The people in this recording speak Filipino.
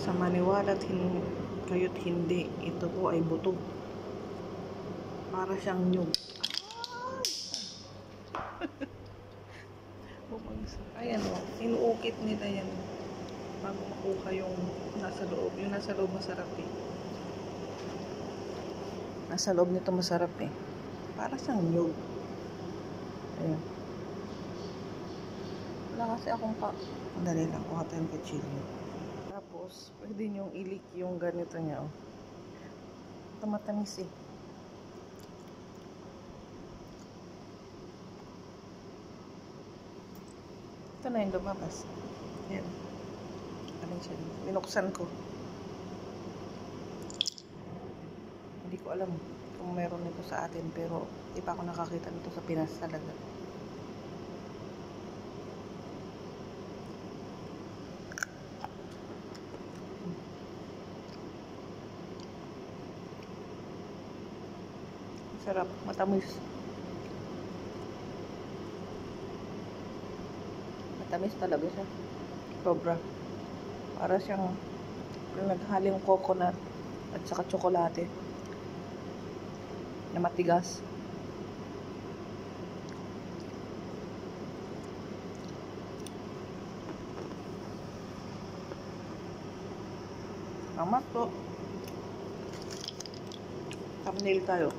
Sa maniwala at kayo't hindi, ito po ay buto. Para siyang nyug. Ayan o, inuukit nila yan bago makuha yung nasa loob. Yung nasa loob masarap eh. Nasa loob nito masarap eh. Para siyang nyug. Ayan. Wala kasi akong Dali lang, kuha tayong kutsilyo. Tapos, pwede nyong ilik yung ganito niya, oh. Ito matamis eh. Ito na yung lumabas. Ayan. Alin siya? Binuksan ko. Hindi ko alam kung meron nito sa atin, pero di pa ako nakakita nito sa Pinas talaga. Sarap, matamis. Matamis talaga siya. Sobra. Para siyang naghaling coconut at saka tsokolate na matigas. Amat po. Thumbnail tayo.